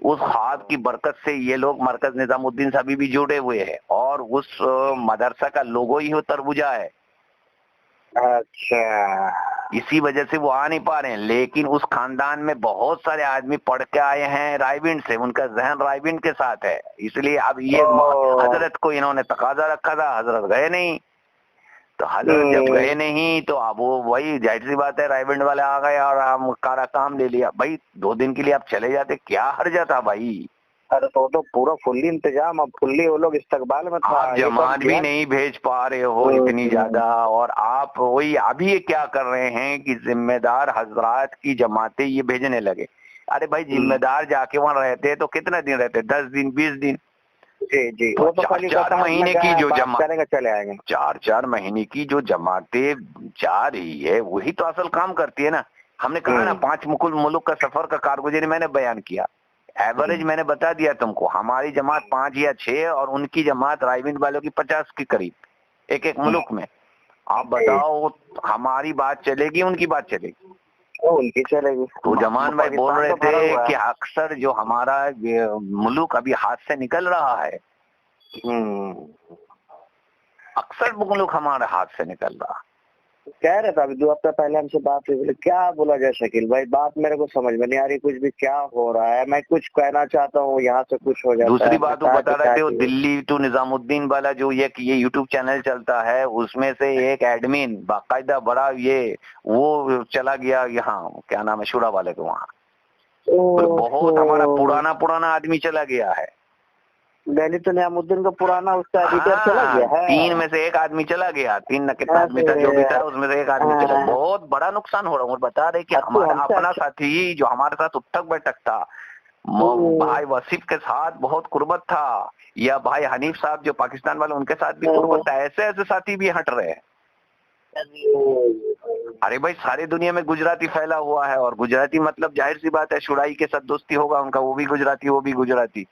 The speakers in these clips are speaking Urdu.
اس خواب کی برکت سے یہ لوگ مرکز نظام الدین سے ابھی بھی جڑے ہوئے ہیں، اور اس مدرسہ کا لوگو ہی وہ تربوجہ ہے۔ اچھا، اسی وجہ سے وہ آ نہیں پا رہے ہیں، لیکن اس خاندان میں بہت سارے آدمی پڑھ کے آئے ہیں رائے سے، ان کا ذہن رائے کے ساتھ ہے، اس لیے اب یہ حضرت کو انہوں نے تقاضا رکھا تھا، حضرت گئے نہیں، تو حضرت جب گئے نہیں تو اب وہ وہی ظاہر سی بات ہے رائے والے آ گئے اور ہم کارا کام لے لیا۔ بھائی 2 دن کے لیے آپ چلے جاتے، کیا حرجہ تھا بھائی؟ ارے تو پورا فلی انتظام، اب فلی وہ لوگ استقبال میں تھا، آپ جماعت بھی نہیں بھیج پا رہے ہو اتنی زیادہ، اور آپ وہی ابھی یہ کیا کر رہے ہیں کہ ذمہ دار حضرات کی جماعتیں یہ بھیجنے لگے۔ ارے بھائی ذمہ دار جا کے وہاں رہتے تو کتنے دن رہتے؟ 10 دن 20 دن؟ جی 4 مہینے کی جو جماعت چلے آئیں گے، 4 مہینے کی جو جماعتیں جا رہی ہے وہی تو اصل کام کرتی ہے نا۔ ہم نے کہا نا 5 ملک کا سفر کا کارگزاری میں نے بیان کیا، ایوریج میں نے بتا دیا تم کو، ہماری جماعت 5 یا 6 اور ان کی جماعت رائے والوں کی 50 کے قریب ایک ملک میں۔ آپ بتاؤ ہماری بات چلے گی ان کی بات چلے گی؟ ان کی چلے گی۔ تو جمان بھائی بول رہے تھے کہ اکثر جو ہمارا ملک ابھی ہاتھ سے نکل رہا ہے، اکثر ملک ہمارے ہاتھ سے نکل رہا۔ کہہ رہے تھا ابھی 2 ہفتے پہلے ہم سے بات ہوئی، کیا بولا جائے شکیل بھائی، بات میرے کو سمجھ میں نہیں آ رہی، کچھ بھی کیا ہو رہا ہے، میں کچھ کہنا چاہتا ہوں یہاں سے کچھ ہو جاتا ہے۔ دوسری بات وہ بتا رہے تھے، وہ دلی ٹو نظام الدین والا جو یہ یوٹیوب چینل چلتا ہے، اس میں سے ایک ایڈمن باقاعدہ بڑا وہ چلا گیا یہاں، کیا نام ہے، شورا والے کو، وہاں بہت ہمارا پرانا آدمی چلا گیا ہے، دہلی تو نظام الدین کا پرانا اس کا ایڈیٹر چلا گیا ہے، 3 میں سے 1 آدمی چلا گیا، 3 نہ کتنا آدمی تھا جو بھی تھا اس میں سے 1 آدمی چلا، بہت بڑا نقصان ہو رہا ہے۔ بتا رہے کہ ہمارا اپنا ساتھی جو ہمارے ساتھ اٹھک بیٹھک تھا، بھائی وصیف کے ساتھ بہت قربت تھا، یا بھائی حنیف صاحب جو پاکستان والے ان کے ساتھ بھی قربت تھا، ایسے ساتھی بھی ہٹ رہے ہیں۔ ارے بھائی ساری دنیا میں گجراتی پھیلا ہوا ہے، اور گجراتی مطلب ظاہر سی بات ہے شرائی کے ساتھ دوستی ہوگا ان کا، وہ بھی گجراتی،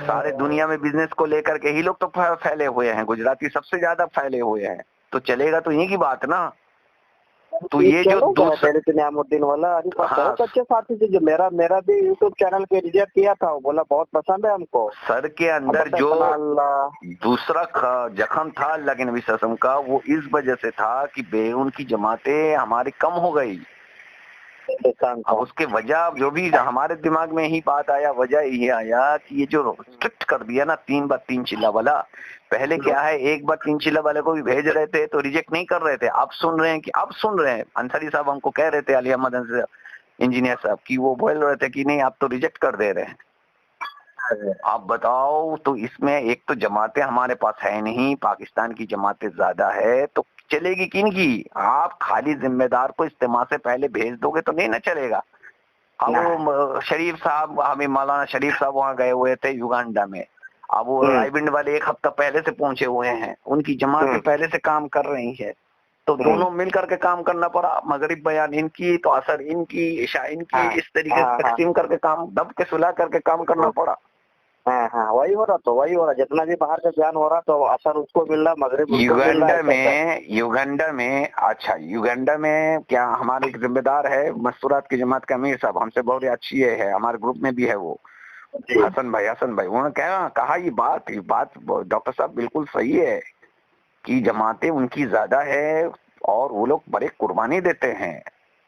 سارے دنیا میں بزنس کو لے کر کے ہی لوگ تو پھیلے ہوئے ہیں، گجراتی سب سے زیادہ پھیلے ہوئے ہیں، تو چلے گا تو انہیں کی بات نا۔ تو یہ جو نظام الدین والا اچھے ساتھی تھے، جو میرا بھی یوٹیوب چینل پہ ایڈیٹ کیا تھا، وہ بولا بہت پسند ہے ہم کو۔ سر کے اندر جو دوسرا زخم تھا اللہ کے نبی صلی اللہ علیہ وسلم کا، وہ اس وجہ سے تھا کہ ان کی جماعتیں ہماری کم ہو گئی۔ اب اس کے وجہ جو بھی ہمارے دماغ میں ہی بات آیا، وجہ یہ آیا کہ یہ جو اسٹرکٹ کر دیا نا 3 بار 3 چلہ والا، پہلے کیا ہے 1 بار 3 چلہ والے کو بھی بھیج رہے تھے تو ریجیکٹ نہیں کر رہے تھے، اب سن رہے ہیں انصاری صاحب ہم کو کہہ رہے تھے، علی احمد انجینئر صاحب کی، وہ بول رہے تھے کہ نہیں آپ تو ریجیکٹ کر دے رہے ہیں۔ آپ بتاؤ، تو اس میں ایک تو جماعتیں ہمارے پاس ہے نہیں، پاکستان کی جماعتیں زیادہ ہے، تو چلے گی کن کی؟ آپ خالی ذمہ دار کو اجتماع سے پہلے بھیج دو گے تو نہیں نہ چلے گا۔ اب وہ شریف صاحب، ہمیں مولانا شریف صاحب وہاں گئے ہوئے تھے یوگانڈا میں، اب وہ رائے والے 1 ہفتہ پہلے سے پہنچے ہوئے ہیں، ان کی جماعتیں پہلے سے کام کر رہی ہے، تو دونوں مل کر کے کام کرنا پڑا، مغرب بیان ان کی تو اثر ان کی، عشاء ان کی، اس طریقے سے تقسیم کر کے کام دب کے سلا کر کے کام کرنا پڑا۔ وہی ہو رہا جتنا بھی باہر کا بیان ہو رہا تو اثر اس کو مل رہا، مغرب یوگنڈا میں اچھا یوگنڈا میں کیا ہمارے ایک ذمہ دار ہے مستورات کی جماعت کا امیر صاحب، ہم سے بہت اچھی ہے، ہمارے گروپ میں بھی ہے، وہ حسن بھائی انہوں نے کہا یہ بات ڈاکٹر صاحب بالکل صحیح ہے کہ جماعتیں ان کی زیادہ ہے اور وہ لوگ بڑے قربانی دیتے ہیں،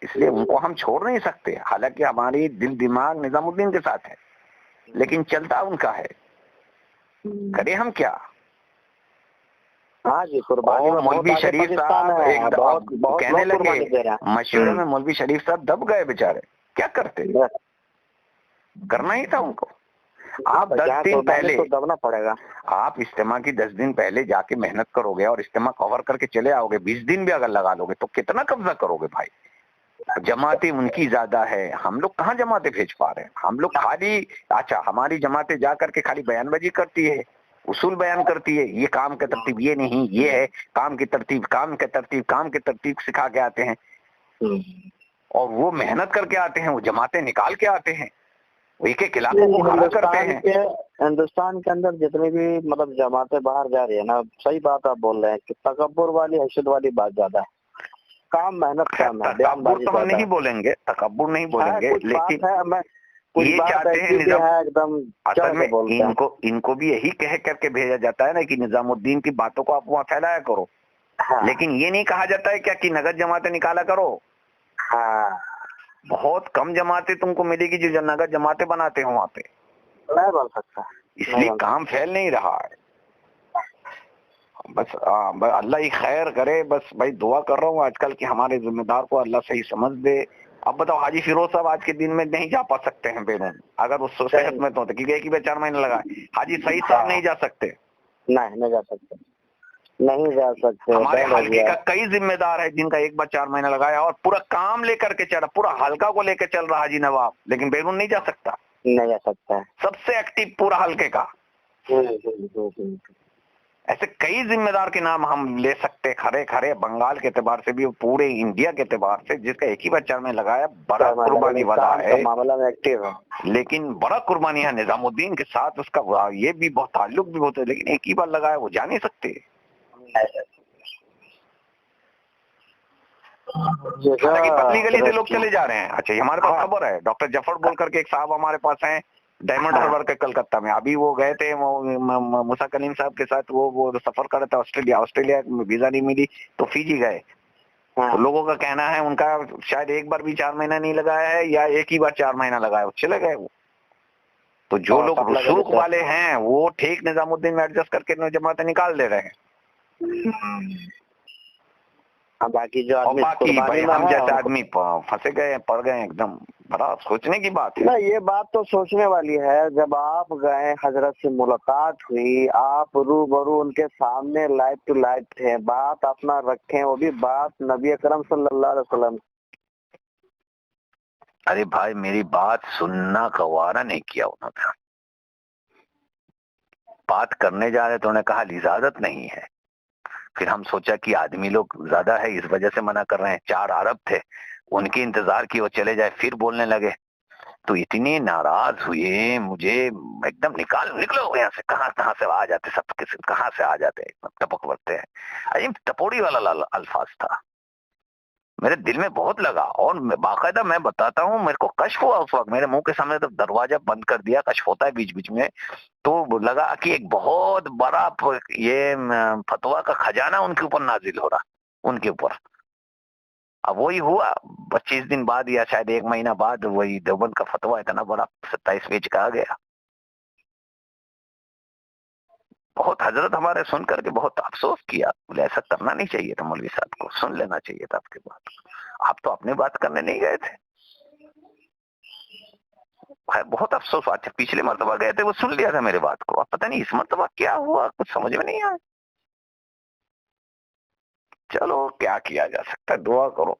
اس لیے ان کو ہم چھوڑ نہیں سکتے، حالانکہ ہماری دل دماغ نظام الدین کے ساتھ ہے، لیکن چلتا ان کا ہے، کرے ہم کیا؟ مولوی شریف صاحب کہنے لگے مشورے میں، مولوی شریف صاحب دب گئے بیچارے، کیا کرتے؟ کرنا ہی تھا ان کو۔ آپ 10 دن پہلے دبنا پڑے گا، آپ اجتماع کی 10 دن پہلے جا کے محنت کرو گے اور اجتماع کور کر کے چلے آؤ گے، 20 دن بھی اگر لگا لو گے تو کتنا قبضہ کرو گے بھائی؟ جماعتیں ان کی زیادہ ہے، ہم لوگ کہاں جماعتیں بھیج پا رہے ہیں؟ ہم لوگ خالی ہماری جماعتیں جا کر کے خالی بیان بازی کرتی ہے، اصول بیان کرتی ہے، یہ کام کی ترتیب یہ نہیں، یہ ہے کام کی ترتیب سکھا کے آتے ہیں، اور وہ محنت کر کے آتے ہیں، وہ جماعتیں نکال کے آتے ہیں، وہ ایک ایک علاقوں کو کھڑا کرتے ہیں۔ ہندوستان کے اندر جتنے بھی مطلب جماعتیں باہر جا رہی ہے نا، صحیح بات آپ بول رہے ہیں کہ تکبر والی حیثیت والی بات زیادہ ہے، کام محنت کام ہے، تکبر تو ہم نہیں بولیں گے، تکبر نہیں بولیں گے، لیکن یہ چاہتے ہیں نظام ایک دم اصل میں ان کو بھی یہی کہہ کر کے بھیجا جاتا ہے نا کہ نظام الدین کی باتوں کو آپ وہاں پھیلایا کرو، لیکن یہ نہیں کہا جاتا ہے کیا کہ نگد جماعتیں نکالا کرو. بہت کم جماعتیں تم کو ملے گی جو نگد جماعتیں بناتے ہیں وہاں پہ. نہیں بن سکتا، اس لیے کام پھیل نہیں رہا ہے. بس اللہ ہی خیر کرے. بس بھائی دعا کر رہا ہوں آج کل کہ ہمارے ذمہ دار کو اللہ صحیح سمجھ دے. اب بتاؤ حاجی فیروز صاحب آج کے دن میں نہیں جا پا سکتے ہیں بیرون، اگر اس صحت میں تو کیونکہ ایک ہی 4 مہینے لگا. حاجی سعید صاحب نہیں جا سکتے، نہیں جا سکتے، نہیں جا سکتے. ہمارے حلقے کا کئی ذمہ دار ہے جن کا ایک بار 4 مہینے لگایا اور پورا کام لے کر کے چل رہا، پورا حلقہ کو لے کے چل رہا حاجی نواب، لیکن بیرون نہیں جا سکتا. نہیں جا سکتا، سب سے ایکٹیو پورا حلقے کا. ایسے کئی ذمہ دار کے نام ہم لے سکتے کھڑے کھڑے، بنگال کے اعتبار سے بھی پورے انڈیا کے اعتبار سے، جس کا ایک ہی بار 4 مہینے لگایا. بڑا قربانی والا ہے معاملہ میں ایکٹیو ہے، لیکن بڑا قربانی ہے. نظام الدین کے ساتھ اس کا یہ بھی بہت تعلق بھی ہوتا ہے، لیکن ایک ہی بار لگایا، وہ جا نہیں سکتے. پتلی گلی سے لوگ چلے جا رہے ہیں. اچھا یہ ہمارے پاس خبر ہے، ڈاکٹر جفر بول کر کے ایک صاحب ہمارے پاس ہیں ڈائمنڈ ہاربر کے کلکتہ میں. ابھی وہ گئے تھے موسیٰ کلیم صاحب کے ساتھ، وہ سفر کر رہے تھے آسٹریلیا میں، ویزا نہیں ملی تو فیجی گئے. تو لوگوں کا کہنا ہے ان کا شاید ایک بار بھی 4 مہینہ نہیں لگایا ہے، یا ایک ہی بار 4 مہینہ لگایا، وہ چلے گئے. وہ تو جو لوگ رسوخ والے ہیں وہ ٹھیک نظام الدین میں ایڈجسٹ کر کے جماعتیں نکال دے رہے ہیں. باقی جو ہم جیسے آدمی پھنسے گئے، پڑ گئے ایک دم. بڑا سوچنے کی بات ہے. یہ بات تو سوچنے والی ہے. جب آپ گئے، حضرت سے ملاقات ہوئی، آپ روبرو ان کے سامنے لائف ٹو لائف تھے، بات اپنا رکھیں، وہ بھی بات نبی اکرم صلی اللہ علیہ وسلم. ارے بھائی میری بات سننا گوارا نہیں کیا انہوں نے. بات کرنے جا رہے تو انہوں نے کہا اجازت نہیں ہے. پھر ہم سوچا کہ آدمی لوگ زیادہ ہے اس وجہ سے منع کر رہے ہیں. 4 عرب تھے، ان کی انتظار کی وہ چلے جائے، پھر بولنے لگے. تو اتنی ناراض ہوئے، مجھے ایک دم نکلو یہاں سے. کہاں سے آ جاتے سب کسی، کہاں سے آ جاتے، ٹپک پڑتے ہیں. عجیب ٹپوڑی والا الفاظ تھا، میرے دل میں بہت لگا. اور باقاعدہ میں بتاتا ہوں، میرے کو کشف ہوا اس وقت، میرے منہ کے سامنے تو دروازہ بند کر دیا، کشف ہوتا ہے بیچ بیچ میں، تو لگا کہ ایک بہت بڑا یہ فتویٰ کا خزانہ ان کے اوپر نازل ہو رہا، ان کے اوپر. اب وہی ہوا 25 دن بعد یا شاید 1 مہینہ بعد، وہی دیوبند کا فتویٰ اتنا بڑا 27 پیج کا آ گیا. بہت حضرت ہمارے سن کر کے بہت افسوس کیا، بولے ایسا کرنا نہیں چاہیے تھا، مولوی صاحب کو سن لینا چاہیے تھا آپ کے بات. آپ تو اپنی بات کرنے نہیں گئے تھے. بہت افسوس. اچھا پچھلے مرتبہ گئے تھے وہ سن لیا تھا میرے بات کو، اب پتہ نہیں اس مرتبہ کیا ہوا، کچھ سمجھ میں نہیں آیا. چلو کیا کیا جا سکتا ہے، دعا کرو.